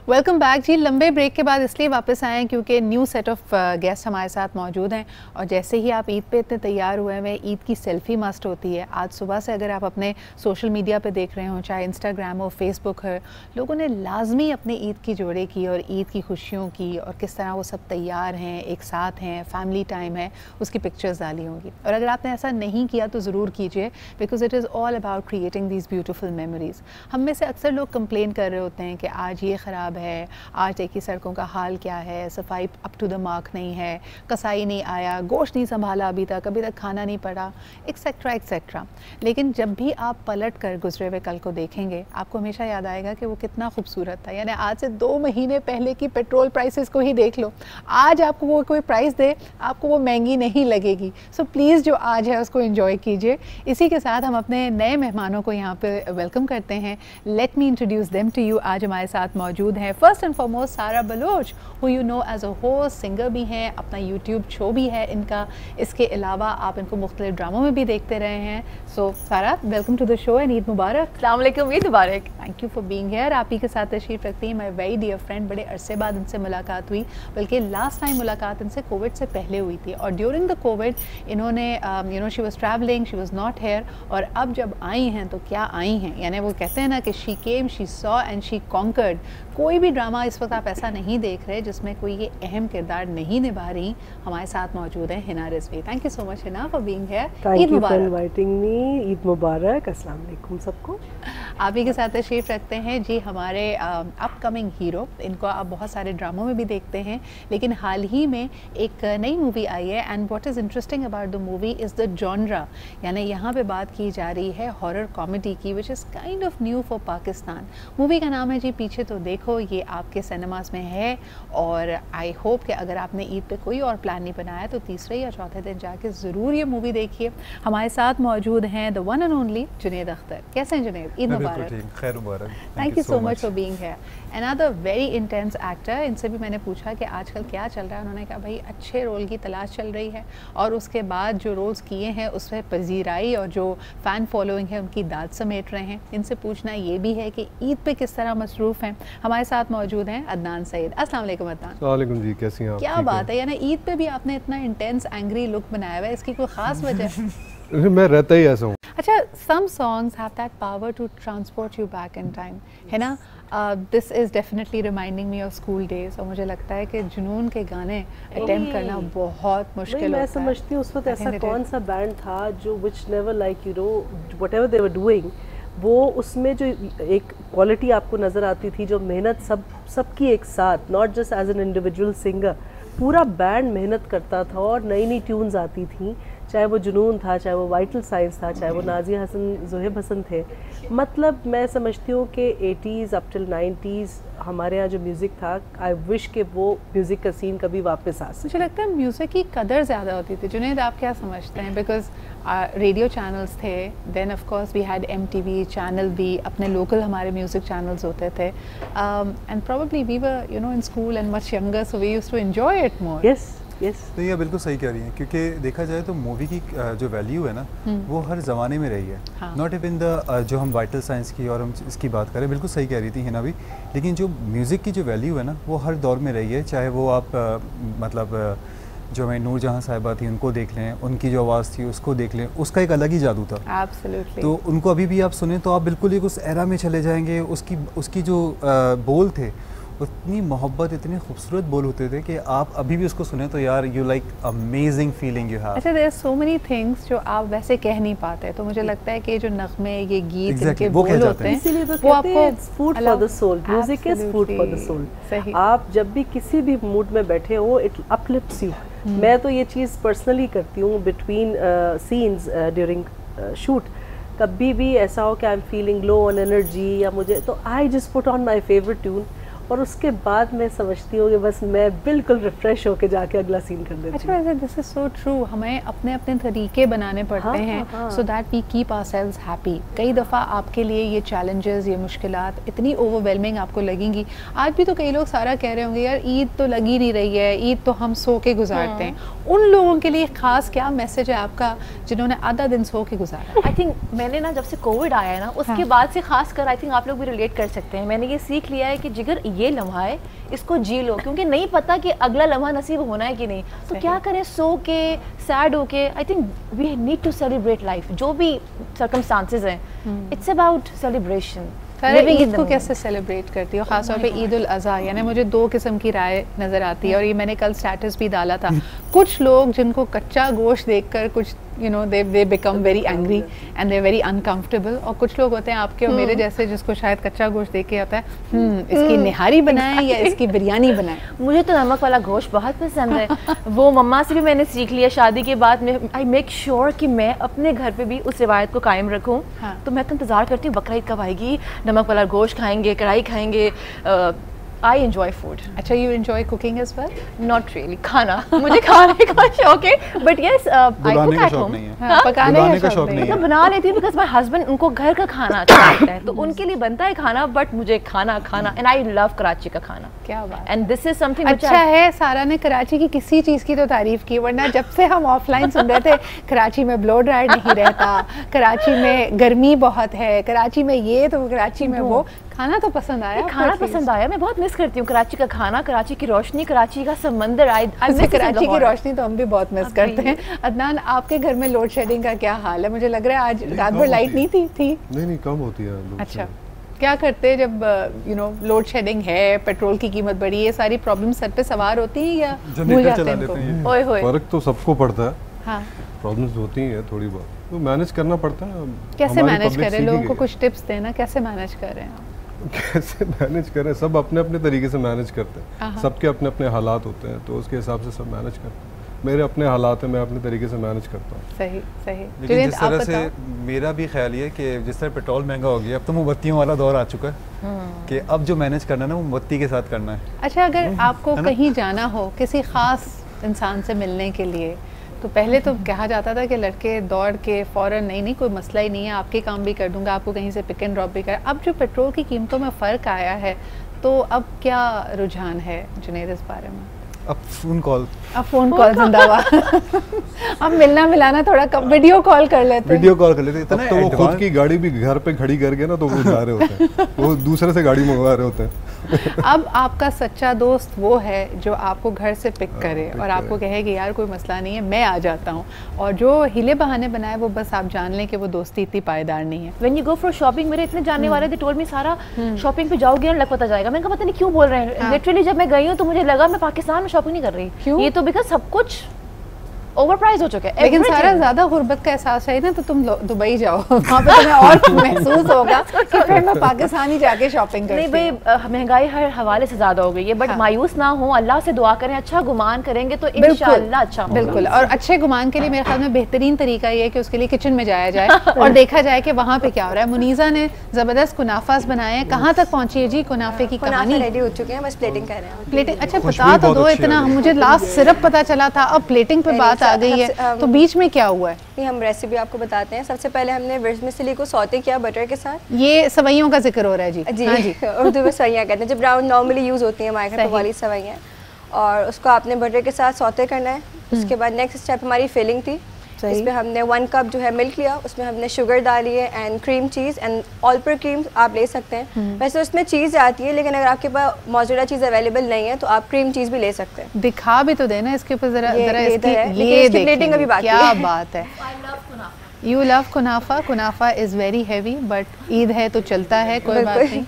Welcome back जी। लंबे break के बाद इसलिए वापस आए हैं क्योंकि न्यू सेट ऑफ गेस्ट हमारे साथ मौजूद हैं और जैसे ही आप ईद पे इतने तैयार हुए हैं, ईद की सेल्फ़ी मस्ट होती है। आज सुबह से अगर आप अपने सोशल मीडिया पे देख रहे हो, चाहे इंस्टाग्राम हो, फेसबुक है, लोगों ने लाजमी अपने ईद की जोड़े की और ईद की खुशियों की और किस तरह वो सब तैयार हैं, एक साथ हैं, फैमिली टाइम है, उसकी पिक्चर्स डाली होंगी। और अगर आपने ऐसा नहीं किया तो ज़रूर कीजिए, because it is all about creating these beautiful memories. हम में से अक्सर लोग कंप्लेन कर रहे होते हैं कि आज ये ख़राब है, आज देखिए सड़कों का हाल क्या है, सफाई अप टू द मार्क नहीं है, कसाई नहीं आया, गोश्त नहीं संभाला अभी तक खाना नहीं पड़ा, एक्सेट्रा एक्सेट्रा। लेकिन जब भी आप पलट कर गुजरे हुए कल को देखेंगे, आपको हमेशा याद आएगा कि वो कितना खूबसूरत था। यानी आज से 2 महीने पहले की पेट्रोल प्राइसेस को ही देख लो, आज आपको वो कोई प्राइस दे, आपको वो महंगी नहीं लगेगी। सो प्लीज़ जो आज है उसको एंजॉय कीजिए। इसी के साथ हम अपने नए मेहमानों को यहाँ पे वेलकम करते हैं। Let me introduce them to you. आज हमारे साथ मौजूद हैं first and foremost Sara Baloch, who you know as a host, singer भी हैं, अपना यूट्यूब शो भी है इनका। इसके अलावा आप इनको मुख्तलिफ ड्रामों में भी देखते रहे हैं। So Sara, welcome to the show and Eid मुबारक। अस्सलाम वालेकुम, ईद मुबारक। Thank you for being here. आप ही के साथ तशरीफ रखती हैं माय वेरी डियर फ्रेंड। बड़े अरसे बाद इनसे मुलाकात हुई, बल्कि लास्ट टाइम मुलाकात इनसे कोविड से पहले हुई थी और ड्यूरिंग द कोविड इन्होंने you know she was travelling, she was not here. और अब जब आई हैं तो क्या आई हैं, यानी वो कहते हैं ना कि she came, she saw and she conquered. कोई भी ड्रामा इस वक्त आप ऐसा नहीं देख रहे जिसमें कोई ये अहम किरदार नहीं निभा रही। हमारे साथ मौजूद है Hina Rizvi. Thank you so much Hina for being here. Eid मुबारक, इनवाइटिंग मी। ईद मुबारक, अस्सलाम वालेकुम सबको। आप ही के साथ तशरीफ रखते हैं जी हमारे अपकमिंग हीरो। इनको आप बहुत सारे ड्रामों में भी देखते हैं, लेकिन हाल ही में एक नई मूवी आई है and what is interesting about the movie is the genre. यानी यहाँ पे बात की जा रही है हॉरर कॉमेडी की, which is kind of new for Pakistan. Movie का नाम है जी पीछे तो देखो। ये आपके सिनेमास में है और आई होप कि अगर आपने ईद पे कोई और प्लान नहीं बनाया तो तीसरे या चौथे दिन जाके ज़रूर ये मूवी देखिए। हमारे साथ मौजूद हैं the one and only Junaid Akhtar. कैसे हैं जुनैद? ईद मुबारक। खैर मुबारक। Thank you so much for being here. Another very intense actor. इनसे भी मैंने पूछा कि आजकल क्या चल रहा है। उन्होंने कहा भाई अच्छे रोल की तलाश चल रही है और उसके बाद जो रोल्स किए हैं उसमें पजीराई और जो फ़ैन फॉलोइंग है उनकी दाद समेट रहे हैं। इनसे पूछना ये भी है कि ईद पे किस तरह मसरूफ़ हैं। हमारे साथ मौजूद हैं अदनान सईद। अस्सलाम वालेकुम अदनान। वालेकुम जी, कैसी हैं आप? क्या बात है, यानी ईद पे भी आपने इतना इंटेंस एंग्री लुक बनाया हुआ है, इसकी कोई ख़ास वजह? मैं रहता ही ऐसा हूँ। अच्छा, some songs have that power to transport you back in time, है ना? This is definitely reminding me of school days. और मुझे लगता है कि जुनून के गाने अटेम्प्ट करना बहुत मुश्किल होता है। मैं समझती हूँ उस वक्त ऐसा कौन सा बैंड था जो which never like you know whatever they were doing, वो उसमें जो एक क्वालिटी आपको नज़र आती थी, जो मेहनत सबकी एक साथ, not just as an individual singer, पूरा बैंड मेहनत करता था और नई नई ट्यून्स आती थी। चाहे वो जुनून था, चाहे वो वाइटल साइंस था, चाहे वो नाजिया हसन, ज़ोहेब हसन थे। मतलब मैं समझती हूँ कि 80s अप टिल 90s हमारे यहाँ जो म्यूज़िक था, आई विश कि वो म्यूज़िक का सीन कभी वापस आ सके। मुझे लगता है म्यूज़िक की कदर ज़्यादा होती थी। जुनैद, आप क्या समझते हैं? बिकॉज रेडियो चैनल्स थे, then of course we had MTV channel भी, अपने लोकल हमारे म्यूज़िक चैनल्स होते थे and probably we were you know in school and much younger, so we used to enjoy it more. Yes yes, तो ये बिल्कुल सही कह रही हैं, क्योंकि देखा जाए तो मूवी की जो वैल्यू है ना वो हर ज़माने में रही है। नॉट इवन द जो हम वाइटल साइंस की और हम इसकी बात करें, बिल्कुल सही कह रही थी हिना भी, लेकिन जो म्यूज़िक की जो वैल्यू है ना वो हर दौर में रही है। चाहे वो आप मतलब जो हमें नूर जहाँ साहिबा थी उनको देख लें, उनकी जो आवाज़ थी उसको देख लें, उसका एक अलग ही जादू था। Absolutely. तो उनको अभी भी आप सुने तो आप बिल्कुल एक उस एरा में चले जाएंगे। उसकी जो बोल थे, उतनी मोहब्बत, इतने खूबसूरत बोल होते थे कि आप अभी भी उसको सुने तो यार you like amazing feeling you have. अच्छा, there are so many things जो आप वैसे कह नहीं पाते, तो मुझे लगता है कि जो नगमे, ये गीत, इनके बोल होते हैं, इसीलिए तो वो कहते हैं food for the soul. Music is food for the soul. आप जब भी किसी भी मूड में बैठे हो, इट अपलिफ्ट्स यू। मैं तो ये चीज़ पर्सनली करती हूँ बिटवीन सीन्स ड्यूरिंग शूट। कभी भी ऐसा हो कि I am feeling low on energy या मुझे, तो I just put on my favourite tune और उसके बाद मैं समझती हूँ कि बस मैं बिल्कुल रिफ्रेश होकर जाके अगला सीन कर देती हूँ। अच्छा, वैसे दिस इज सो ट्रू। हमें अपने अपने तरीके बनाने पड़ते हैं so that we keep ourselves happy. कई दफ़ा आपके लिए ये चैलेंजेस, ये मुश्किलात इतनी ओवरवेलमिंग आपको लगेंगी। आज भी तो कई लोग सारा कह रहे होंगे यार ईद तो लगी नहीं रही है, ईद तो हम सो के गुजारते हैं। उन लोगों के लिए ख़ास क्या मैसेज है आपका जिन्होंने आधा दिन सो के गुजारा? आई थिंक मैंने ना जब से कोविड आया है ना उसके बाद से खास कर आई थिंक आप लोग भी रिलेट कर सकते हैं। मैंने ये सीख लिया है कि जिगर ये लम्हा है, इसको जी लो, क्योंकि नहीं पता कि अगला लम्हा नसीब होना है कि नहीं। तो क्या करें, सो के सैड हो के, I think we need to celebrate life, जो भी सर्कमस्टांसेस हैं, इट्स अबाउट सेलिब्रेशन। ईद को कैसे सेलिब्रेट करती हो, खासतौर पे ईद उल अज़हा? यानी मुझे दो किस्म की राय नज़र आती है, और ये मैंने कल स्टेटस भी डाला था। कुछ लोग जिनको कच्चा गोश्त देखकर कुछ they become very angry and they're very uncomfortable, और कुछ लोग होते हैं आपके और मेरे जैसे जिसको शायद कच्चा गोश्त देख के आता है इसकी निहारी बनाएं या इसकी बिरयानी बनाएं। मुझे तो नमक वाला गोश्त बहुत पसंद है। वो मम्मा से भी मैंने सीख लिया शादी के बाद में। आई मेक श्योर कि मैं अपने घर पे भी उस रिवायत को कायम रखूं। तो मैं तो इंतज़ार करती हूँ बकरा ईद कब आएगी, नमक वाला गोश्त खाएंगे, कढ़ाई खाएंगे। I enjoy food. अच्छा, you enjoy cooking as well? Not really. खाना, मुझे खाने का शौक है, but yes, I cook at home. पकाने का शौक नहीं है। मतलब बना लेती हूँ because my husband, उनको घर का खाना अच्छा लगता है, तो उनके लिए बनता है खाना, but मुझे खाना and I love कराची का खाना। क्या बात। And this is something अच्छा है, सारा ने कराची की किसी चीज़ की तो तारीफ की, वरना जब से हम ऑफलाइन सुन रहे थे कराची में ब्लो ड्रायर नहीं रहता, कराची में गर्मी बहुत है, कराची में ये तो कराची में वो। खाना तो पसंद आया? खाना पसंद आया, मैं बहुत मिस करती हूँ कराची का खाना, कराची की रोशनी, कराची का समंदर। कराची की रोशनी तो हम भी बहुत मिस करते हैं। अदनान, आपके घर में लोड शेडिंग का क्या हाल है? मुझे लग रहा है आज रात भर लाइट नहीं थी? नहीं, कम होती है। अच्छा, क्या करते हैं जब लोड शेडिंग है, पेट्रोल की कीमत बढ़ी, ये सारी प्रॉब्लम सर पे सवार होती है या भूल जाते हैं? ओए होए, फर्क तो सबको पड़ता है। हाँ, प्रॉब्लम्स होती हैं थोड़ी बहुत, तो मैनेज करना पड़ता है। कैसे मैनेज करें? लोगों को कुछ टिप्स देना, कैसे मैनेज कर रहे हैं? कैसे मैनेज करें? सब अपने अपने तरीके से मैनेज करते हैं, सबके अपने अपने हालात होते हैं, तो उसके हिसाब से सब मैनेज करते हैं। मेरे अपने हालात हैं, मैं अपने तरीके से मैनेज करता हूँ। सही। लेकिन जिस तरह से मेरा भी ख्याल ये कि जिस तरह पेट्रोल महंगा हो गया, अब तो मोमबत्तियों वाला दौर आ चुका है कि अब जो मैनेज करना है ना, मोमबत्ती के साथ करना है। अच्छा, अगर आपको कहीं जाना हो किसी ख़ास इंसान से मिलने के लिए, तो पहले तो कहा जाता था कि लड़के दौड़ के फ़ौरन नहीं कोई मसला ही नहीं है, आपके काम भी कर दूंगा, आपको कहीं से पिक एंड ड्रॉप भी कर। अब जो पेट्रोल की कीमतों में फ़र्क आया है, तो अब क्या रुझान है जुनैद इस बारे में? अब फ़ोन कॉल जिंदाबाद। अब मिलना मिलाना थोड़ा कम, वीडियो कॉल कर लेते हैं। तो वो खुद की गाड़ी भी घर पे खड़ी करके ना, तो वो जा रहे होते हैं, वो दूसरे से गाड़ी मंगवा रहे होते हैं। अब आपका सच्चा दोस्त वो है जो आपको घर से पिक करे और आपको कहे कि यार कोई मसला नहीं है, मैं आ जाता हूँ, और जो हिले बहाने बनाए वो बस आप जान लें कि वो दोस्ती इतनी पायदार नहीं है। When you go for shopping, मेरे इतने जानने वाले थे, टोल्ड मी सारा शॉपिंग पे जाओगे ना लग पता जाएगा। मैंने कहा पता नहीं क्यों बोल रहे हैं। लिटरली जब मैं गई हूँ तो मुझे लगा मैं पाकिस्तान में शॉपिंग नहीं कर रही। क्यों? ये तो बिकॉज सब कुछ ओवर प्राइस हो चुके हैं। लेकिन सारा ज्यादा गुर्बत का एहसास है ना, तो तुम दुबई जाओ, वहाँ पे तुम्हें और महसूस होगा कि फिर मैं पाकिस्तान ही जाके शॉपिंग करती हूँ। नहीं भाई, महंगाई हर हवाले से ज्यादा हो गई है, बट मायूस ना हो, अल्लाह से दुआ करें, अच्छा गुमान करेंगे तो इंशाअल्लाह अच्छा होगा। बिल्कुल, और अच्छे गुमान के लिए मेरे ख्याल में बेहतरीन तरीका ये है कि उसके लिए किचन में जाया जाए और देखा जाए कि वहाँ पे क्या हो रहा है। मुनीज़ा ने जबरदस्त कुनाफास बनाए हैं, कहाँ तक पहुँची है जी कुनाफे की कहानी? रेडी हो चुके हैं, बस प्लेटिंग कर रहे हैं। प्लेटिंग, अच्छा बता तो दो इतना, मुझे लास्ट सिर्फ पता चला था, अब प्लेटिंग पे बात आ गई है, तो बीच में क्या हुआ है? नहीं, हम रेसिपी आपको बताते हैं। सबसे पहले हमने वर्मिसेली को सौते किया बटर के साथ। ये सवैयों का जिक्र हो रहा है जी? जी, हाँ जी। उर्दू में सवैयाँ कहते हैं, जो ब्राउन नॉर्मली यूज़ होती हैं हमारे घर वाली सवैयाँ, और उसको आपने बटर के साथ सौते करना है। उसके बाद नेक्स्ट स्टेप हमारी फिलिंग थी। इसमें हमने 1 कप जो है मिल्क लिया, उसमें हमने शुगर डाली है and cream cheese and all पर क्रीम आप ले सकते हैं। वैसे उसमें चीज़ आती है, लेकिन अगर आपके पास मौजूदा चीज़ अवेलेबल नहीं है तो आप क्रीम चीज़ भी ले सकते हैं। दिखा भी तो देना इसके ऊपर जरा, ये प्लेटिंग अभी बाकी है। क्या बात है। You love kunafa. Kunafa is very heavy, but Eid है तो चलता है, कोई बात नहीं।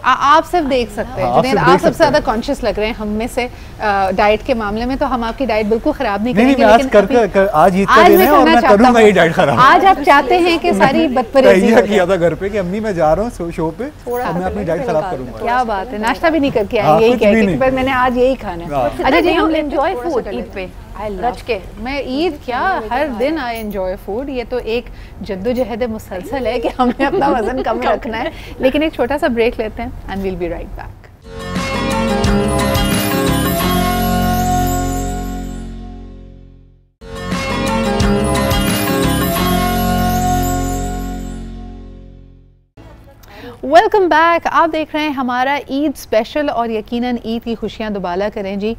आप सिर्फ देख सकते हैं जुनैद, आप सबसे ज्यादा कॉन्शियस लग रहे हैं हम में से डाइट के मामले में, तो हम आपकी डाइट बिल्कुल खराब नहीं करेंगे। आज ईद का दिन है और मैं करूंगा ये डाइट खराब। आज आप चाहते हैं कि सारी बदपरहेजी किया था घर पे कि अम्मी मैं जा रहा हूँ शो पे, मैं अपनी डाइट खराब करूंगा। क्या बात है, नाश्ता भी नहीं करके आए यही कह के, पर मैंने आज यही खाना है। अच्छा जी, हम एंजॉय फूड ईद पे रच के। मैं ईद क्या, हर दिन आई एंजॉय फूड। ये तो एक जद्दोजहद मुसलसल है कि हमें अपना वजन कम रखना है। लेकिन एक छोटा सा ब्रेक लेते हैं and we'll be right back. Welcome back. आप देख रहे हैं हमारा ईद स्पेशल, और यकीनन ईद की खुशियां दुबाला करें जी।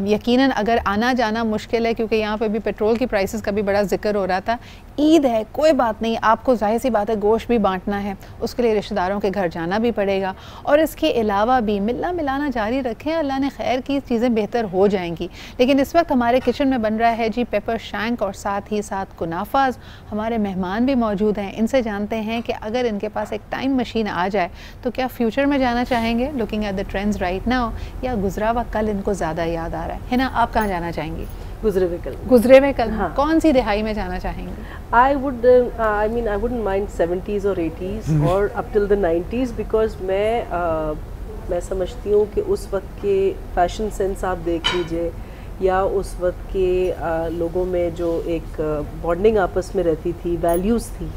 यकीनन अगर आना जाना मुश्किल है, क्योंकि यहाँ पे भी पेट्रोल की प्राइसेस का भी बड़ा जिक्र हो रहा था, ईद है, कोई बात नहीं, आपको जाहिर सी बात है गोश्त भी बांटना है, उसके लिए रिश्तेदारों के घर जाना भी पड़ेगा, और इसके अलावा भी मिलना मिलाना जारी रखें, अल्लाह ने खैर की, चीज़ें बेहतर हो जाएंगी। लेकिन इस वक्त हमारे किचन में बन रहा है जी पेपर शैंक और साथ ही साथ कुनाफाज। हमारे मेहमान भी मौजूद हैं, इनसे जानते हैं कि अगर इनके पास एक टाइम मशीन आ जाए तो क्या फ्यूचर में जाना चाहेंगे, looking at the trends right now, या गुजरा हुआ कल इनको ज़्यादा याद आ रहा है ना? आप कहाँ जाना चाहेंगी? गुजरे हुए कल। गुजरे हुए कल। हाँ। कौन सी दिहाई में जाना चाहेंगे? I wouldn't mind 70s और 80s और up till the 90s, because मैं समझती हूँ कि उस वक्त के फैशन सेंस आप देख लीजिए, या उस वक्त के लोगों में जो एक बॉन्डिंग आपस में रहती थी, वैल्यूज़ थी,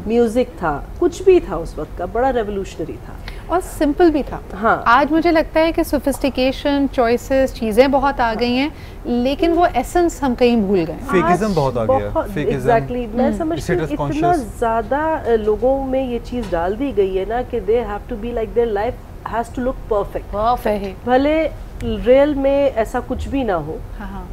म्यूज़िक था, कुछ भी था उस वक्त का, बड़ा रेवोल्यूशनरी था और सिंपल भी था। हाँ। आज मुझे लगता है कि सोफिस्टिकेशन, चॉइसेस, चीज़ें बहुत आ गई हैं, लेकिन वो एसेंस हम कहीं भूल गए। फेकिज्म बहुत आ गया। एग्जैक्टली, मैं समझती हूँ इतना ज़्यादा लोगों में ये चीज़ डाल दी गई है ना कि they have to be like, their life has to look perfect. भले रियल में ऐसा कुछ भी ना हो,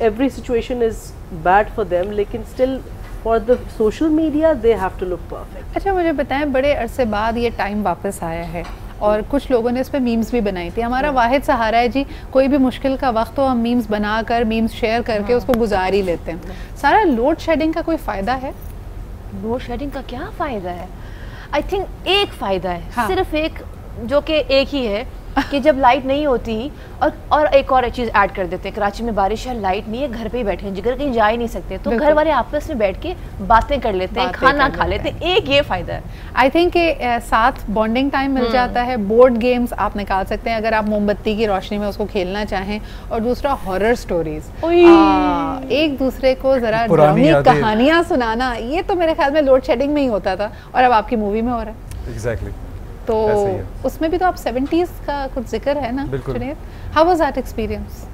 every situation is bad for them, लेकिन still for the social media they have to look perfect. अच्छा, मुझे बताएं, बड़े अरसे बाद ये टाइम वापस आया है और कुछ लोगों ने इस पे मीम्स भी बनाई थी। हमारा वाहिद सहारा है जी, कोई भी मुश्किल का वक्त हो हम मीम्स बनाकर, मीम्स शेयर करके उसको गुजार ही लेते हैं। सारा लोड शेडिंग का कोई फ़ायदा है? लोड शेडिंग का क्या फ़ायदा है? आई थिंक एक फ़ायदा है, हाँ। सिर्फ एक, जो कि एक ही है कि जब लाइट नहीं होती, और एक और चीज़ ऐड कर देते हैं, कराची में बारिश है, लाइट नहीं है, घर पे ही बैठे हैं, जिगर कहीं जा ही नहीं सकते, तो घर वाले आपस में बैठ के बातें कर लेते हैं, खाना खा लेते हैं। एक ये फ़ायदा है आई थिंक कि साथ बॉन्डिंग टाइम मिल जाता है, बोर्ड गेम्स आप निकाल सकते हैं अगर आप मोमबत्ती की रोशनी में उसको खेलना चाहें, और दूसरा हॉरर स्टोरीज, एक दूसरे को ज़रा डरावनी कहानियाँ सुनाना, ये तो मेरे ख्याल में लोड शेडिंग में ही होता था और अब आपकी मूवी में हो रहा है। एग्जैक्टली। तो उसमें भी तो आप 70s का कुछ जिक्र है ना? Junaid, how was that experience?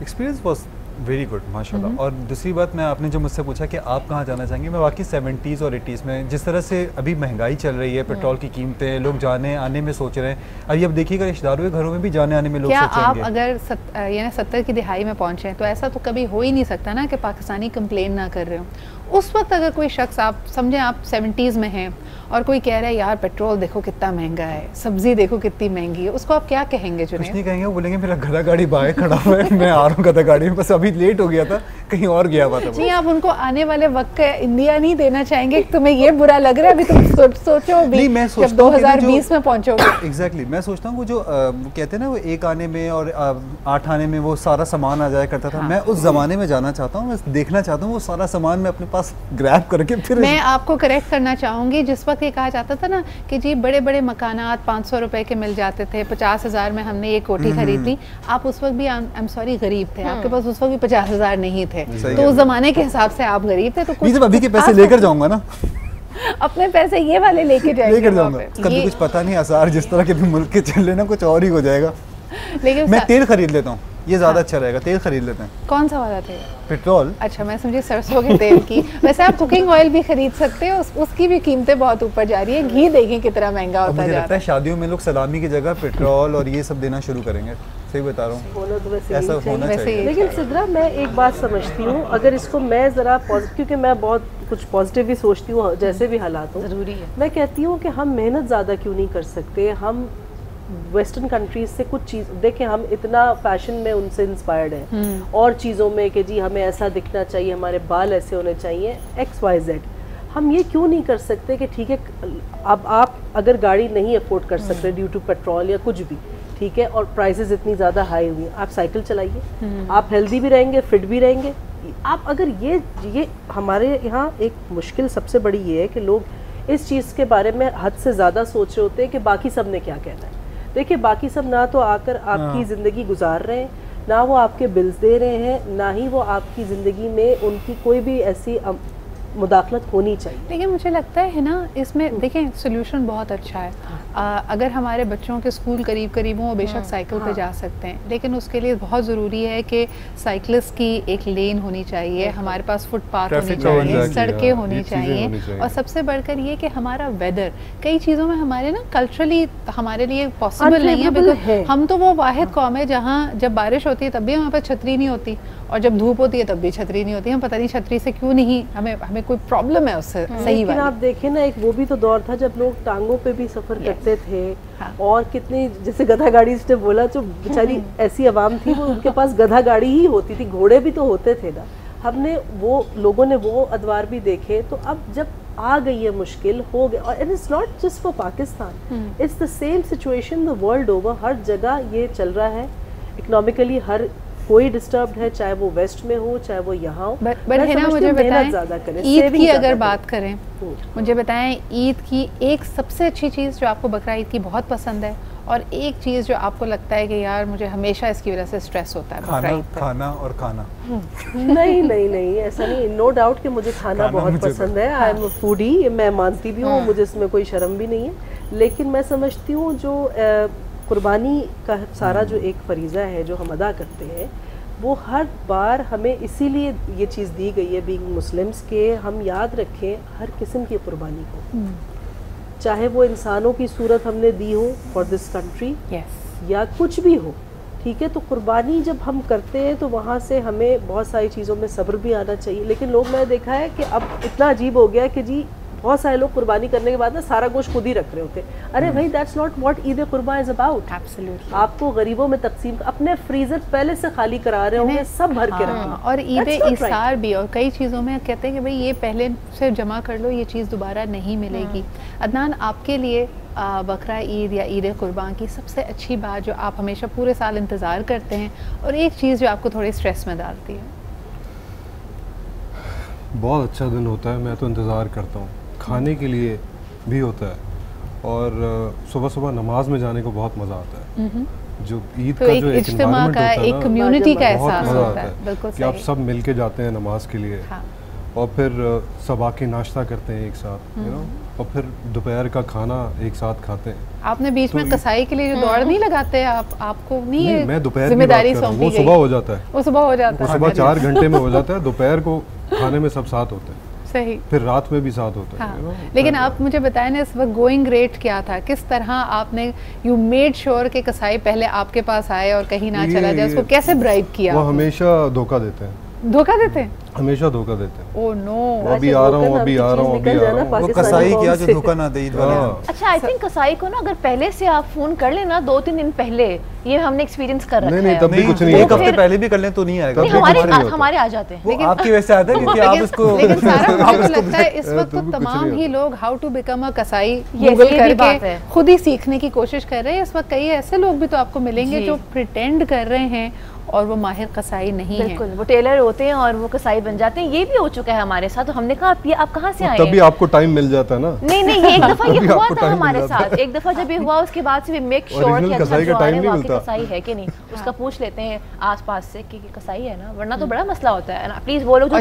Experience was very good माशाल्लाह। और दूसरी बात, मैं आपने जो मुझसे पूछा कि आप कहाँ जाना चाहेंगे, मैं वाकई 70s और 80s में, जिस तरह से अभी महंगाई चल रही है, पेट्रोल की कीमतें, लोग जाने आने में सोच रहे हैं, अभी अब देखिएगा रिश्तेदारों के घरों में भी जाने आने में लोग सोचेंगे। क्या आप अगर 70 की दिहाई में पहुँचे तो ऐसा तो कभी हो ही नहीं सकता ना कि पाकिस्तानी कंप्लेन ना कर रहे हो। उस वक्त अगर कोई शख्स, आप समझें आप 70s में हैं और कोई कह रहा है यार पेट्रोल देखो कितना महंगा है, सब्जी देखो कितनी महंगी है, उसको आप क्या कहेंगे? कुछ नहीं कहेंगे, वो बोलेंगे मेरा गधा गाड़ी बाहर खड़ा हुआ है, मैं आ रहा हूँ गधा गाड़ी में, बस अभी लेट हो गया था, कहीं और गया हुआ था। नहीं, आप उनको आने वाले वक्त का इंडिया नहीं देना चाहेंगे? तुम्हें ये बुरा लग रहा है, अभी तुम सोचो भी जब 2020 में पहुंचोगे। एग्जैक्टली, मैं सोचता हूँ वो जो कहते हैं ना, वो एक आने में और 8 आने में वो सारा सामान आ जाया करता था। मैं उस जमाने में जाना चाहता हूँ, मैं देखना चाहता हूँ वो सारा सामान मैं अपने पास ग्रैब करके फिर। मैं आपको करेक्ट करना चाहूँगी, जिस वक्त ये कहा जाता था ना कि जी बड़े बड़े मकानात 500 रुपए के मिल जाते थे, 50,000 में हमने ये कोठी खरीद ली, आप उस वक्त भी आई एम सॉरी गरीब थे, आपके पास उस वक्त भी 50,000 नहीं थे, तो उस जमाने के हिसाब से आप गरीब थे। तो कुछ अभी के पैसे लेकर जाऊंगा ना, अपने पैसे ये वाले लेके जाऊंगा, कभी कुछ पता नहीं, आसार जिस तरह के भी मुल्क के चल लेना कुछ और ही हो जाएगा। लेकिन मैं तेल खरीद लेता हूँ, ये ज़्यादा अच्छा रहेगा, तेल खरीद लेते हैं। कौन सा वाला तेल? पेट्रोल। अच्छा, मैं समझी सरसों के तेल की। वैसे आप कुकिंग ऑयल भी खरीद सकते हो, उसकी भी कीमतें बहुत ऊपर जा रही है। घी देखें कितना महंगा होता जा रहा है। मुझे लगता है शादियों में लोग सलामी की जगह पेट्रोल और ये सब देना शुरू करेंगे। सही बता रहा हूँ, ऐसा होना चाहिए। लेकिन सिद्रा, मैं एक बात समझती हूँ, अगर इसको मैं ज़रा क्योंकि मैं बहुत कुछ पॉजिटिव भी सोचती हूँ, जैसे भी हालात हो, ज़रूरी है। मैं कहती हूँ कि हम मेहनत ज़्यादा क्यों नहीं कर सकते। हम वेस्टर्न कंट्रीज से कुछ चीज़ देखें, हम इतना फैशन में उनसे इंस्पायर्ड हैं, और चीज़ों में कि जी हमें ऐसा दिखना चाहिए, हमारे बाल ऐसे होने चाहिए, XYZ। हम ये क्यों नहीं कर सकते कि ठीक है, अब आप अगर गाड़ी नहीं अफोर्ड कर सकते ड्यू टू पेट्रोल या कुछ भी, ठीक है, और प्राइसेस इतनी ज़्यादा हाई हुई हैं, आप साइकिल चलाइए, आप हेल्दी भी रहेंगे, फिट भी रहेंगे। आप अगर ये हमारे यहाँ एक मुश्किल सबसे बड़ी ये है कि लोग इस चीज़ के बारे में हद से ज़्यादा सोच रहे होते हैं कि बाकी सब ने क्या कहना है। देखिए, बाकी सब ना तो आकर आपकी ज़िंदगी गुजार रहे हैं, ना वो आपके बिल्स दे रहे हैं, ना ही वो आपकी ज़िंदगी में उनकी कोई भी ऐसी मुदाखलत होनी चाहिए। लेकिन मुझे लगता है ना, इसमें देखें सोल्यूशन बहुत अच्छा है। अगर हमारे बच्चों के स्कूल करीब करीब हों, बेशक साइकिल पे जा सकते हैं, लेकिन उसके लिए बहुत ज़रूरी है कि साइकिलिस्ट की एक लेन होनी चाहिए, हमारे पास फुटपाथ होनी चाहिए, सड़कें होनी चाहिए, और सबसे बढ़कर ये कि हमारा वेदर, कई चीज़ों में हमारे ना कल्चरली हमारे लिए पॉसिबल नहीं है, बिकॉज हम तो वो वाहिद कौम है जहाँ जब बारिश होती है तब भी हमारे पास छतरी नहीं होती, और जब धूप होती है तब भी छतरी नहीं होती। हम पता नहीं छतरी से क्यों नहीं, हमें में कोई प्रॉब्लम है उससे सही लेकिन आप देखें ना, एक वो भी तो दौर था जब लोग टांगों पे भी सफ़र करते थे। हाँ। और कितनी, जैसे गधा गाड़ी से बोला, जो बेचारी ऐसी आवाम थी वो उनके पास गधा गाड़ी ही होती थी, घोड़े भी तो होते थे ना। हमने वो लोगों ने वो अदवार भी देखे। तो अब जब आ गई है मुश्किल हो गया, और it is not just for Pakistan, it's the same situation the world over. हर जगह ये चल रहा है इकोनॉमिकली, हर कोई डिस्टर्ब्ड है, चाहे वो वेस्ट में हो चाहे वो यहाँ हो। बट है ना, मुझे बताएं ईद की अगर बात करें, मुझे बताएं ईद की एक सबसे अच्छी चीज़ जो आपको बकरा ईद की बहुत पसंद है, और एक चीज़ जो आपको लगता है कि यार मुझे हमेशा इसकी वजह से स्ट्रेस होता है बकरा ईद पर। खाना और खाना। नहीं नहीं नहीं, ऐसा नहीं। नो डाउट कि मुझे खाना बहुत पसंद है। आई एम फूडी, मैं मानती भी हूँ, मुझे इसमें कोई शर्म भी नहीं है। लेकिन मैं समझती हूँ जो कुर्बानी का सारा जो एक फरीज़ा है जो हम अदा करते हैं, वो हर बार हमें इसीलिए ये चीज़ दी गई है बीइंग मुस्लिम्स के हम याद रखें हर किस्म की कुर्बानी को, चाहे वो इंसानों की सूरत हमने दी हो फॉर दिस कंट्री या कुछ भी हो, ठीक है। तो कुर्बानी जब हम करते हैं तो वहाँ से हमें बहुत सारी चीज़ों में सब्र भी आना चाहिए। लेकिन लोग, मैंने देखा है कि अब इतना अजीब हो गया है कि जी बहुत सारे लोग कुर्बानी करने के बाद ना सारा गोश्त खुद ही रख रहे होते। अरे भाई, that's not what Eid Qurban is about. Absolutely. आपको गरीबों में तकसीम, अपने फ्रीजर पहले से खाली करा रहे होंगे, सब भर के रखना। और ईद इसार भी, और कई चीज़ों में कहते हैं कि भाई ये पहले से जमा कर लो, ये चीज़ दोबारा नहीं मिलेगी। अदनान, आपके लिए बकरा ईद या ईद कुर्बान की सबसे अच्छी बात जो आप हमेशा पूरे साल इंतज़ार करते हैं, और एक चीज़ जो आपको थोड़ी स्ट्रेस में डालती है? बहुत अच्छा दिन होता है, मैं तो इंतज़ार करता हूँ। खाने के लिए भी होता है, और सुबह सुबह नमाज में जाने को बहुत मज़ा आता है। जो ईद तो का जो एक इज्तिमा का, एक कम्युनिटी का एहसास होता है, बिल्कुल कि आप सब मिलके जाते हैं नमाज के लिए। हाँ। और फिर सब आके नाश्ता करते हैं एक साथ, यू नो, और फिर दोपहर का खाना एक साथ खाते हैं। आपने बीच में कसाई के लिए जो दौड़ नहीं लगाते, आपको नहीं, मैं दोपहर जिम्मेदारी सौंपी गई। वो सुबह हो जाता है, वो सुबह हो जाता है, सुबह 4 घंटे में हो जाता है। दोपहर को खाने में सब साथ होते हैं, सही, फिर रात में भी साथ होता है। हाँ। लेकिन आप मुझे बताएं ना, इस वक्त गोइंग रेट क्या था, किस तरह आपने यू मेड श्योर के कसाई पहले आपके पास आए और कहीं ना चला जाए, उसको कैसे ब्राइब किया? वो हमेशा धोखा देते हैं, धोखा देते हैं, हमेशा धोखा देते हैं। ओह नो, अभी आ रहा हूँ, अभी आ रहा हूँ, अभी आ रहा हूँ। वो कसाई क्या जो धोखा ना दे ईद वाले। अच्छा, आई थिंक कसाई को ना अगर पहले से आप फोन कर लेना 2-3 दिन पहले, ये हमने एक्सपीरियंस कर रखा है। नहीं, तब भी कुछ नहीं, एक हफ्ते पहले भी कर लें तो नहीं आएगा। हमारे आ जाते हैं, लेकिन आपकी वजह से आता है क्योंकि आप उसको। लेकिन सारा मुझे लगता है इस वक्त तो तमाम ही लोग हाउ टू बिकम अ कसाई गूगल करके खुद ही सीखने की कोशिश कर रहे हैं। इस वक्त कई ऐसे लोग भी तो आपको मिलेंगे जो प्रिटेंड कर रहे हैं और वो माहिर कसाई नहीं है। बिल्कुल, वो टेलर होते हैं और वो कसाई बन जाते हैं। ये भी हो चुका है हमारे साथ। तो हमने कहा आप कहाँ से आए? तभी आपको टाइम मिल जाता है ना। नहीं, ये एक दफा ये हुआ था हमारे साथ। एक दफा जब ये हुआ, उसके बाद से भी मेक श्योर कि अच्छा जो आ रहे हैं कसाई है कि नहीं, उसका पूछ लेते हैं आसपास से कि कसाई है ना, वरना तो बड़ा मसला होता है। प्लीज वो लोग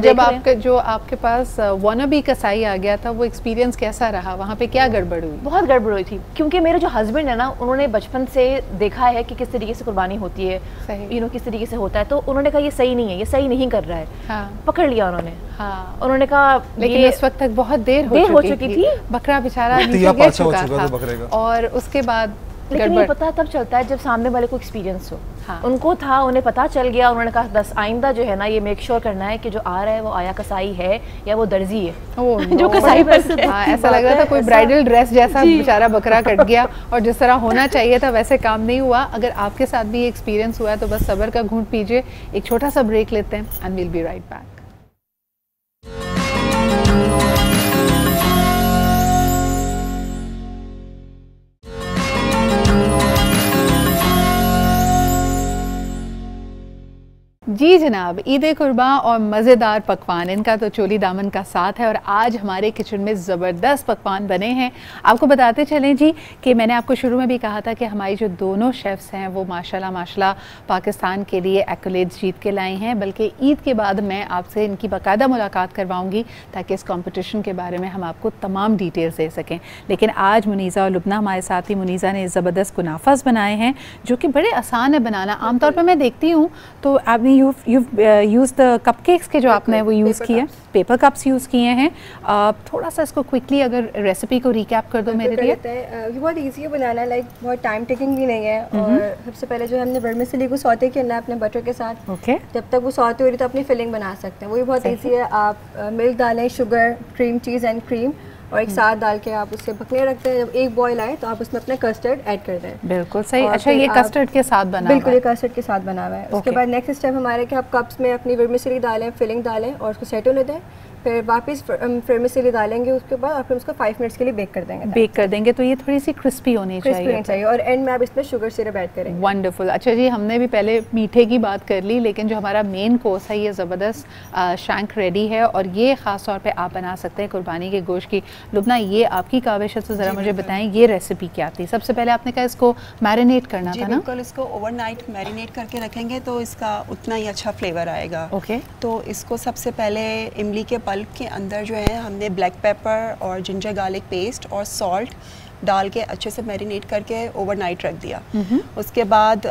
जो आपके पास वानाबी कसाई आ गया था, वो एक्सपीरियंस कैसा रहा? वहाँ पे क्या गड़बड़ हुई? बहुत गड़बड़ हुई थी, क्योंकि मेरे जो हस्बैंड है ना, उन्होंने बचपन से देखा है कि किस तरीके से कुर्बानी होती है, यू नो, किस तरीके से होता है। तो उन्होंने कहा ये सही नहीं है, ये सही नहीं कर रहा है। हाँ। पकड़ लिया उन्होंने। हाँ। उन्होंने कहा, लेकिन उस वक्त तक बहुत देर हो चुकी थी। बकरा बेचारा नीचे गिर चुका था, और उसके बाद लेकिन ये पता तब चलता है जब सामने वाले को एक्सपीरियंस हो। हाँ। उनको था, उन्हें पता चल गया। उन्होंने कहा 10 आइंदा जो है ना, ये मेक श्योर करना है कि जो आ रहा है वो आया कसाई है या वो दर्जी है। जो कसाई पर हाँ, ऐसा लग रहा था कोई ब्राइडल ड्रेस जैसा बेचारा बकरा कट गया, और जिस तरह होना चाहिए था वैसे काम नहीं हुआ। अगर आपके साथ भी एक्सपीरियंस हुआ है तो बस सब्र का घूंट पीजिए। एक छोटा सा ब्रेक लेते हैं and we'll be right back. जी जनाब, ईद कुर्बा और मज़ेदार पकवान, इनका तो चोली दामन का साथ है। और आज हमारे किचन में ज़बरदस्त पकवान बने हैं। आपको बताते चलें जी कि मैंने आपको शुरू में भी कहा था कि हमारी जो दोनों शेफ़्स हैं वो माशाल्लाह पाकिस्तान के लिए एक्कोलेड्स जीत के लाए हैं। बल्कि ईद के बाद मैं आपसे इनकी बाकायदा मुलाकात करवाऊँगी ताकि इस कॉम्पिटिशन के बारे में हम आपको तमाम डिटेल्स दे सकें। लेकिन आज मुनीज़ा और लुबना हमारे साथ ही। मुनीज़ा ने ज़बरदस्त कुनाफ़ास बनाए हैं जो कि बड़े आसान है बनाना। आमतौर पर मैं देखती हूँ तो आपने यूज द कपकेक्स के जो आपने वो यूज़ किए, पेपर कप्स यूज़ किए हैं। थोड़ा सा इसको क्विकली अगर रेसिपी को रिकैप कर दो मेरे लिए। ये बहुत ईजी है बनाना, लाइक बहुत टाइम टेकिंग भी नहीं है। और सबसे पहले जो हमने वर्मिसेली को सौते करना है अपने बटर के साथ। जब तक वो सौते हो रही तो अपनी फिलिंग बना सकते हैं, वो भी बहुत ईजी है। आप मिल्क डालें, sugar, cream cheese and cream और एक साथ डाल के आप उससे पकने रखते हैं। जब एक बॉईल आए तो आप उसमें अपना कस्टर्ड ऐड कर दें। बिल्कुल सही। अच्छा, ये कस्टर्ड के साथ बना? बिल्कुल, ये कस्टर्ड के साथ बना हुआ है। उसके बाद नेक्स्ट स्टेप हमारे कि आप कप्स में अपनी वर्मिसेली डालें, फिलिंग डालें और उसको सेट होने दें। फिर वापस वर्मिसेली डालेंगे उसके बाद और फिर उसको 5 मिनट्स के लिए बेक कर देंगे। बेक कर देंगे तो ये थोड़ी सी क्रिस्पी होनी चाहिए और एंड में आप इसमें शुगर सिरप ऐड करेंगे। वंडरफुल। अच्छा जी, हमने भी पहले मीठे की बात कर ली, लेकिन जो हमारा मेन कोर्स है ये ज़बरदस्त शैंक रेडी है और ये ख़ास तौर पे आप बना सकते हैं कुर्बानी के गोश्त की। लुबना, ये आपकी काविश है तो ज़रा मुझे बताएं ये रेसिपी क्या थी? सबसे पहले आपने कहा इसको मैरिनेट करना था ना? बिल्कुल, इसको ओवरनाइट मैरिनेट करके रखेंगे तो इसका उतना ही अच्छा फ्लेवर आएगा। ओके। तो इसको सबसे पहले इमली के पल्प के अंदर जो है हमने ब्लैक पेपर और जिंजर गार्लिक पेस्ट और सॉल्ट डाल के अच्छे से मैरिनेट करके ओवरनाइट रख दिया। उसके बाद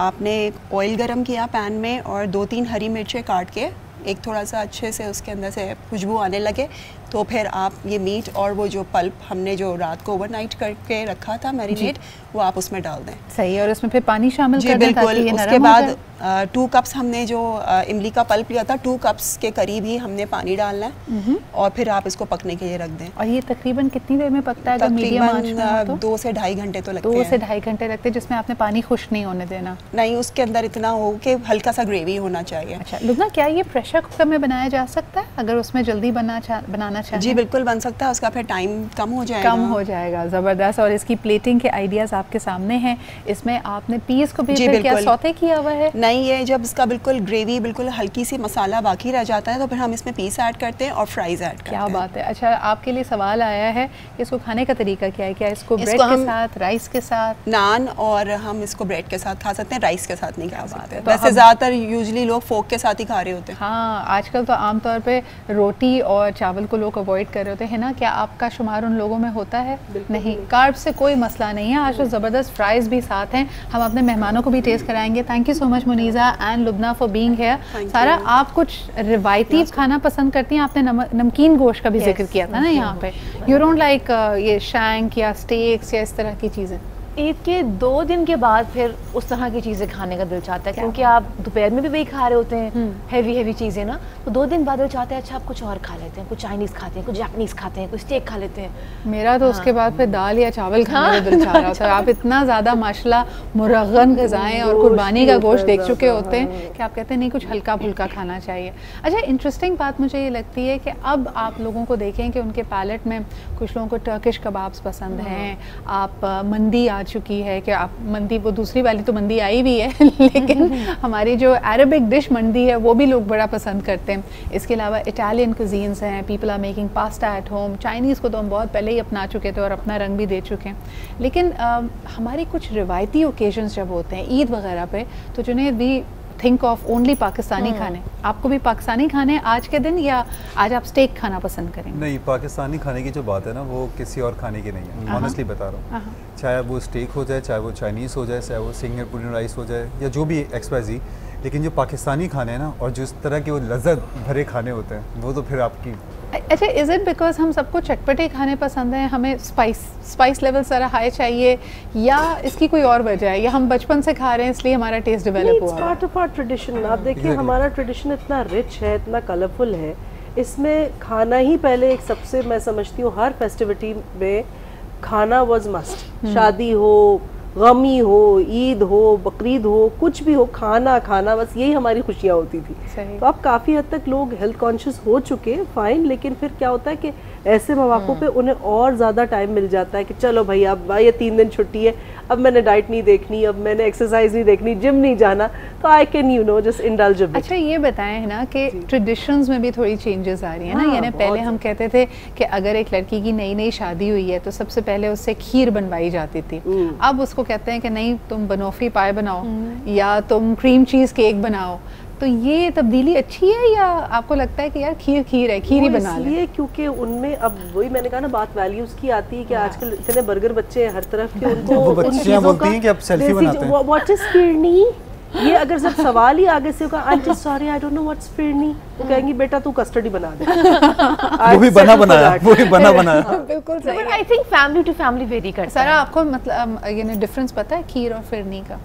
आपने ऑयल गरम किया पैन में और 2-3 हरी मिर्चें काट के एक थोड़ा सा अच्छे से उसके अंदर से खुशबू आने लगे तो फिर आप ये मीट और वो जो पल्प हमने जो रात को ओवरनाइट करके रखा था मैरिनेट, वो आप उसमें डाल दें। सही है। और उसमें फिर पानी शामिल कर दें ताकि ये नरम हो जाए। उसके बाद 2 कप्स हमने जो इमली का पल्प लिया था, 2 कप्स के करीब ही हमने पानी डालना है और फिर आप इसको पकने के लिए रख दें। और ये तकरीबन कितनी देर में पकता है? तकरीबन 2 से ढाई घंटे तो लगते हैं। 2 से ढाई घंटे लगते हैं, जिसमें आपने पानी खुश्क नहीं होने देना? नहीं, उसके अंदर इतना हो कि हल्का सा ग्रेवी होना चाहिए। अच्छा लुबना, क्या ये प्रेशर कुकर में बनाया जा सकता है अगर उसमें जल्दी बनाना चाहें? जी बिल्कुल बन सकता है, उसका फिर टाइम कम हो जाएगा। ज़बरदस्त। और इसकी प्लेटिंग के आइडियाज़ आपके सामने हैं। इसमें आपने पीस को भी क्या सौते किया हुआ है? नहीं, ये जब इसका बिल्कुल ग्रेवी बिल्कुल हल्की सी मसाला बाकी रह जाता है तो फिर हम इसमें पीस ऐड करते हैं और फ्राइज ऐड करते हैं। क्या बात है। अच्छा, आपके लिए सवाल आया है कि इसको खाने का तरीका क्या है? क्या इसको ब्रेड के साथ, राइस के साथ? नान, और हम इसको ब्रेड के साथ खा सकते हैं, राइस के साथ नहीं खा सकते। वैसे ज़्यादातर यूजुअली लोग फोक के साथ ही खा रहे होते हैं। हाँ, आजकल तो आमतौर पे रोटी और चावल को लोग अवॉइड कर रहे होते हैं ना। क्या आपका शुमार उन लोगों में होता है? नहीं, कार्ब से कोई मसला नहीं है। आज तो ज़बरदस्त फ्राइज़ भी साथ हैं, हम अपने मेहमानों को भी टेस्ट कराएंगे। Thank you so much Muniza and Lubna for being here. सारा, आप कुछ रिवायती खाना पसंद करती हैं? आपने नमकीन गोश्त का भी जिक्र किया था ना यहाँ पे। यू डोंट लाइक ये शैंक या स्टेक्स या इस तरह की चीज़ें? ईद के 2 दिन के बाद फिर उस तरह की चीज़ें खाने का दिल चाहता है, क्योंकि आप दोपहर में भी वही खा रहे होते हैं हैवी चीज़ें ना, तो 2 दिन बाद दिल चाहता है अच्छा आप कुछ और खा लेते हैं, कुछ चाइनीज़ खाते हैं, कुछ जापानीज़ खाते हैं, कुछ स्टेक खा लेते हैं। मेरा तो उसके बाद फिर दाल या चावल खाने का दिल चाह रहा होता है। आप इतना ज़्यादा माशाल्लाह मुरगन ग़िज़ाएँ और कुर्बानी का गोश्त देख चुके होते हैं कि आप कहते हैं नहीं, कुछ हल्का फुल्का खाना चाहिए। अच्छा, इंटरेस्टिंग बात मुझे ये लगती है कि अब आप लोगों को देखें कि उनके पैलेट में कुछ लोगों को टर्किश कबाब्स पसंद हैं, आप मंदी आ चुकी है कि मंदी, वो दूसरी वाली तो मंदी आई भी है लेकिन हमारी जो अरबिक डिश मंदी है वो भी लोग बड़ा पसंद करते हैं। इसके अलावा इटालियन कुजीन्स हैं, people are making pasta at home. Chinese को तो हम बहुत पहले ही अपना चुके थे और अपना रंग भी दे चुके हैं। लेकिन हमारी कुछ रिवायती ओकेजन्स जब होते हैं ईद वगैरह पे, तो Junaid we think of only Pakistani खाने। आपको भी पाकिस्तानी खाने आज के दिन, या आज आप स्टेक खाना पसंद करेंगे? नहीं, पाकिस्तानी खाने की जो बात है ना वो किसी और खाने की नहीं है, ऑनेस्टली बता रहा हूँ। चाहे वो स्टेक हो जाए, चाहे वो चाइनीज़ हो जाए, चाहे वो सिंगापुरियन राइस हो जाए या जो भी XYZ, लेकिन जो पाकिस्तानी खाने हैं ना और जिस तरह के वो लज्जत भरे खाने होते हैं वो तो फिर आपकी। अच्छा, इज़ इट बिकॉज हम सबको चटपटे खाने पसंद हैं, हमें स्पाइस लेवल सारा हाई चाहिए, या इसकी कोई और वजह है, या हम बचपन से खा रहे हैं इसलिए हमारा टेस्ट डेवलप हुआ है? Part of our tradition. आप देखिए हमारा ट्रेडिशन इतना रिच है, इतना कलरफुल है, इसमें खाना ही पहले एक सबसे, मैं समझती हूँ हर फेस्टिविटी में खाना वाज मस्ट। शादी हो, गमी हो, ईद हो, बकरीद हो, कुछ भी हो, खाना खाना बस यही हमारी खुशियाँ होती थी। तो अब काफ़ी हद तक लोग हेल्थ कॉन्शियस हो चुके हैं, फाइन, लेकिन फिर क्या होता है कि ऐसे मौक़ों पे उन्हें और ज़्यादा टाइम मिल जाता है कि चलो भाई अब ये 3 दिन छुट्टी है, अब मैंने डाइट नहीं देखनी, अब मैंने एक्सरसाइज नहीं देखनी, जिम नहीं जाना, तो I can just indulge a bit. अच्छा, ये बताएं ना कि ट्रेडिशंस में भी थोड़ी चेंजेस आ रही है ना। यानी पहले हम कहते थे कि अगर एक लड़की की नई नई शादी हुई है तो सबसे पहले उससे खीर बनवाई जाती थी। अब उसको कहते हैं कि नहीं, तुम बनोफी पाए बनाओ या तुम क्रीम चीज़ केक बनाओ। तो ये तब्दीली अच्छी है या आपको लगता है कि यार खीर है, खीर ही बना लें? इसलिए क्योंकि उनमें अब वही मैंने कहा ना, बात वैल्यूज की आती है कि आजकल इतने बर्गर बच्चे हैं हर तरफ के, उनको वो बच्चियां बोलती हैं कि अब सेल्फी बनाते हैं। व्हाट इज फिरनी, ये अगर जब सवाल ही आगे से होगा, aunty sorry I don't know what's phirni, तो कहेंगी बेटा तू कस्टर्ड बना दे। वो भी बना बनाया, वो भी बना बनाया। बिल्कुल सही। But I think family to family vary करता है। सारा आपको मतलब ये ना डिफरेंस पता है खीर और फिरनी का?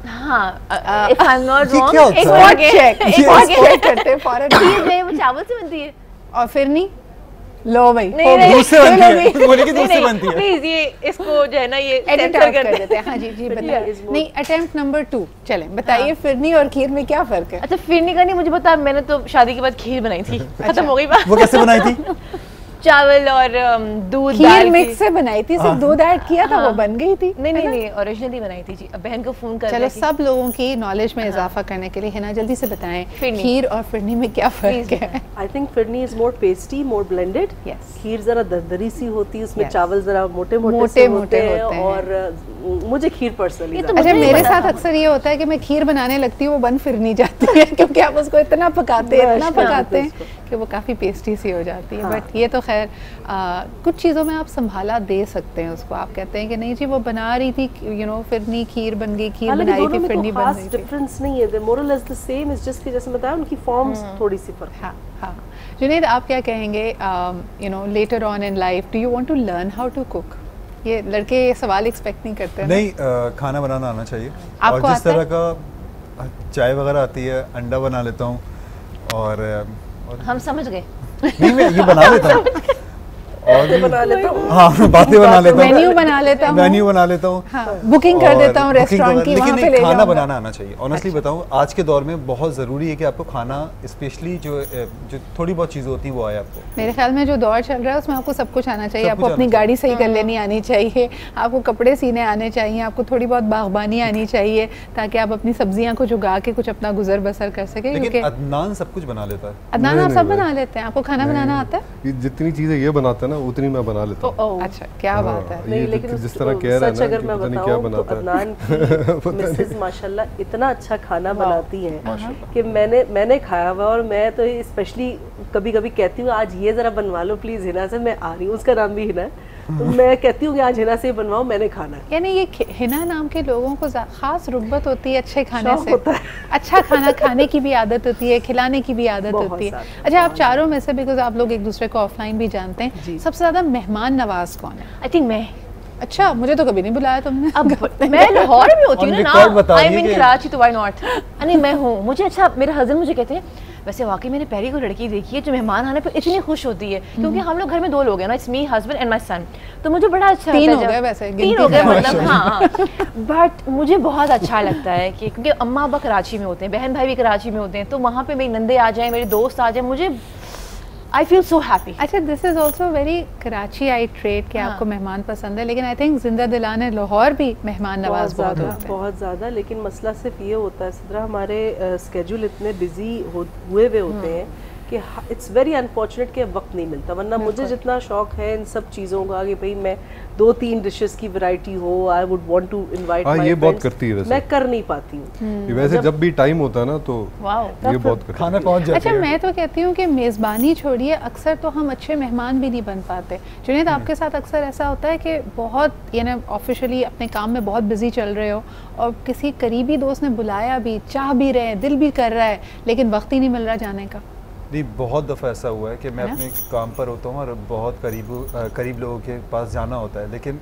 हाँ, if I'm not wrong, एक और चेक करते हैं फौरन। खीर जो है वो चावल से बनती है और फिरनी लो भाई दूध से बनती है, बोले कि दूध से बनती है। प्लीज ये इसको जो है ना ये एडिट कर देते हैं। हाँ जी जी बताइए। नहीं अटेम्प्ट नंबर 2 चलें बताइए, फिरनी और खीर में क्या फर्क है? अच्छा फिरनी का नहीं मुझे पता, मैंने तो शादी के बाद खीर बनाई थी। खत्म हो गई बात। वो कैसे बनाई थी? चावल और दूध खीर मिक्स से बनाई थी, सिर्फ दूध ऐड किया था, वो बन गई थी। नहीं ओरिजिनली बनाई थी जी। अब बहन को फोन कर। चलो सब लोगों की नॉलेज में इजाफा करने के लिए हिना जल्दी से बताएं खीर और फिरनी में क्या फर्क है? I think phirni is more pasty, more blended. खीर जरा दरदरी सी होती है, उसमें चावल जरा मोटे मोटे होते हैं और मुझे खीर पर्सनली। अच्छा मेरे साथ अक्सर ये होता है कि मैं खीर बनाने लगती हूँ वो बन फिरनी जाती है, क्योंकि आप उसको इतना पकाते हैं कि वो काफ़ी पेस्टी सी हो जाती है। बट ये तो खैर कुछ चीज़ों में आप संभाला दे सकते हैं उसको। आप कहते हैं कि नहीं जी वो बना रही थी यू नो फिरनी खीर बन गई, खीर बनाई थी फिरनी बन गई। डिफरेंस नहीं है, the moral is the same, is just कि जैसे बताया उनकी फॉर्म्स थोड़ी सी फर्क। हाँ हाँ जुनैद आप क्या कहेंगे you know later on in life do you want to learn how to cook? ये लड़के ये सवाल एक्सपेक्ट नहीं करते नहीं खाना बनाना आना चाहिए। और जिस तरह का चाय वगैरह आती है, अंडा बना लेता हूँ और हम समझ गए। नहीं मैं ये बना लेता हूँ और बना लेता हूँ। हाँ बातें बना लेता हूँ, मेन्यू बना लेता हूँ, मेन्यू बना लेता हूँ, बुकिंग कर देता हूँ रेस्टोरेंट की, वहाँ पे ले खाना बनाना आना चाहिए। ऑनेस्टली बताऊँ आज के दौर में बहुत ज़रूरी है कि आपको खाना स्पेशली जो थोड़ी बहुत चीज़ें होती हैं वो आए आपको। मेरे ख्याल में जो दौर चल रहा है उसमें आपको सब कुछ आना चाहिए। आपको अपनी गाड़ी सही कर लेनी आनी चाहिए, आपको कपड़े सीने आने चाहिए, आपको थोड़ी बहुत बागबानी आनी चाहिए ताकि आप अपनी सब्जियां को उगा के कुछ अपना गुजर बसर कर सके। लेकिन अदनान सब कुछ बना लेता है। अदनान आप सब बना लेते हैं? आपको खाना बनाना आता है? जितनी चीजें ये बनाता है ना उतनी मैं बना लेता हूँ। अच्छा क्या बात है। नहीं लेकिन जिस तरह कह रहा है ना अगर मैं बताऊँ तो अदनान की मिसेस माशाल्लाह इतना अच्छा खाना बनाती हैं कि मैंने खाया हुआ और मैं तो स्पेशली कभी कभी कहती हूँ आज ये जरा बनवा लो प्लीज हिना से, मैं आ रही हूँ, उसका नाम भी हिना है, तो मैं कहती हूँ कि आज हिना से बनवाओ, मैंने खाना है। यानी ये हिना नाम के लोगों को खास रुग़बत होती है अच्छे खाने से, अच्छा खाना खाने की भी आदत होती है, खिलाने की भी आदत होती है। अच्छा आप चारों में से, बिकॉज आप लोग एक दूसरे को ऑफलाइन भी जानते हैं, सबसे ज़्यादा मेहमान नवाज कौन है? आई थिंक मैं। अच्छा मुझे तो कभी नहीं बुलाया तुमने। अब मैं लाहौर में होती हूँ ना, आई मीन कराची तो व्हाई नॉट। नहीं मैं हूँ, मुझे अच्छा मेरे हस्बैंड मुझे कहते हैं वैसे वाकई मैंने पहली कोई लड़की देखी है जो मेहमान आने पर इतनी खुश होती है, क्योंकि हम लोग घर में 2 लोग हैं ना, it's me husband and my son, तो मुझे बड़ा अच्छा 3 हो गए वैसे, 3 हो गए मतलब हाँ। बट मुझे बहुत अच्छा लगता है कि क्योंकि अम्मा अब्बा कराची में होते हैं, बहन भाई भी कराची में होते हैं, तो वहाँ पे मेरी नंदे आ जाए, मेरे दोस्त आ जाए, मुझे आई फील सो हैप्पी। अच्छा this is also very Karachi I trade कि आपको मेहमान पसंद है, लेकिन आई थिंक जिंदा दिलाने लाहौर भी मेहमान नवाज बहुत ज़्यादा। लेकिन मसला सिर्फ ये होता है सिद्रा, हमारे स्केड्यूल इतने बिजी हुए होते हैं कि इट्स वेरी अनफॉर्चुनेट कि वक्त नहीं मिलता, वरना मुझे जितना शौक है इन सब चीज़ों का कि भाई मैं 2-3 डिशेस की वैरायटी हो, I would want to invite my friends, ये बहुत करती है वैसे, मैं कर नहीं पाती हूँ वैसे जब भी टाइम होता है ना तो ये बहुत करती है, खाना पहुँच जाता है। अच्छा मैं तो कहती हूँ कि मेज़बानी छोड़िए, अक्सर तो हम अच्छे मेहमान भी नहीं बन पाते। जुनैद आपके साथ अक्सर ऐसा होता है कि बहुत यानी ऑफिशियली अपने काम में बहुत बिजी चल रहे हो और किसी करीबी दोस्त ने बुलाया भी, चाह भी रहे हैं, दिल भी कर रहा है, लेकिन वक्त ही नहीं मिल रहा जाने का। नहीं बहुत दफ़ा ऐसा हुआ है कि मैं अपने काम पर होता हूँ और बहुत करीब लोगों के पास जाना होता है, लेकिन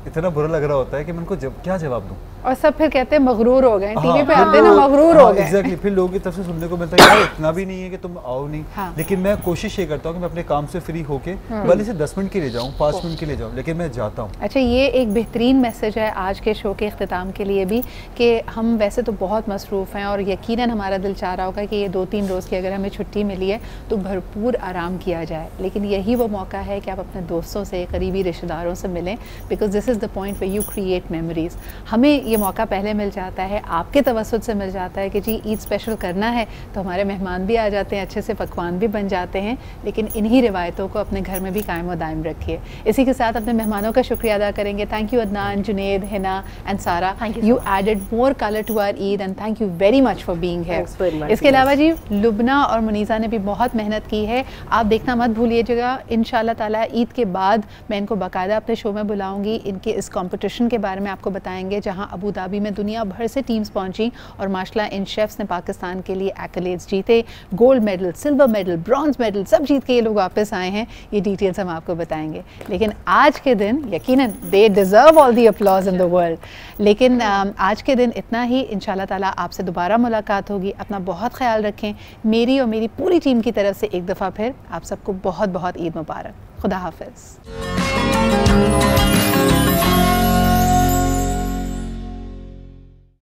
इतना बुरा लग रहा होता है कि मैं उनको क्या जवाब दूँ, और सब फिर कहते हैं मगरूर हो गए, टीवी पे आते हैं ना मगरूर हो गए। एग्जैक्टली, फिर लोगों की तरफ से सुनने को मिलता है यार इतना भी नहीं है कि तुम आओ नहीं। लेकिन मैं कोशिश ये करता हूँ कि मैं अपने काम से फ्री होके भले से 10 मिनट के लिए जाऊँ, 5 मिनट के लिए जाऊँ, लेकिन मैं जाता हूँ। अच्छा ये एक बेहतरीन मैसेज है आज के शो के अख्तिताम के लिए भी कि हम वैसे तो बहुत मसरूफ़ हैं और यकीनन हमारा दिल चाह रहा होगा कि ये 2-3 रोज़ की अगर हमें छुट्टी मिली है तो भरपूर आराम किया जाए, लेकिन यही वो मौका है कि आप अपने दोस्तों से, करीबी रिश्तेदारों से मिलें, because this is the point way you create memories. हमें ये मौका पहले मिल जाता है, आपके तवस्सुत से मिल जाता है कि जी ईद स्पेशल करना है तो हमारे मेहमान भी आ जाते हैं, अच्छे से पकवान भी बन जाते हैं, लेकिन इन्हीं रिवायतों को अपने घर में भी कायम व दायम रखिए। इसी के साथ अपने मेहमानों का शुक्रिया अदा करेंगे। Thank you Adnan, Junaid, Hina and Sara, you added more colour to our Eid and thank you very much for being here. इसके अलावा जी लुबना और मुनीसा ने भी बहुत मेहनत की है, आप देखना मत भूलिएगा। इंशाल्लाह ताला ईद के बाद मैं इनको बाकायदा अपने शो में बुलाऊंगी, के इस कंपटीशन के बारे में आपको बताएंगे जहां अबू धाबी में दुनिया भर से टीम्स पहुंची और माशाल्लाह इन शेफ्स ने पाकिस्तान के लिए एक्कलेड्स जीते, gold medal, silver medal, bronze medal सब जीत के ये लोग वापस आए हैं। ये डिटेल्स हम आपको बताएंगे। लेकिन आज के दिन यकीनन they deserve all the applause in the world. लेकिन आज के दिन इतना ही। इंशाल्लाह ताला आपसे दोबारा मुलाकात होगी। अपना बहुत ख्याल रखें। मेरी और मेरी पूरी टीम की तरफ से एक दफ़ा फिर आप सबको बहुत बहुत ईद मुबारक। खुदा हाफिज़।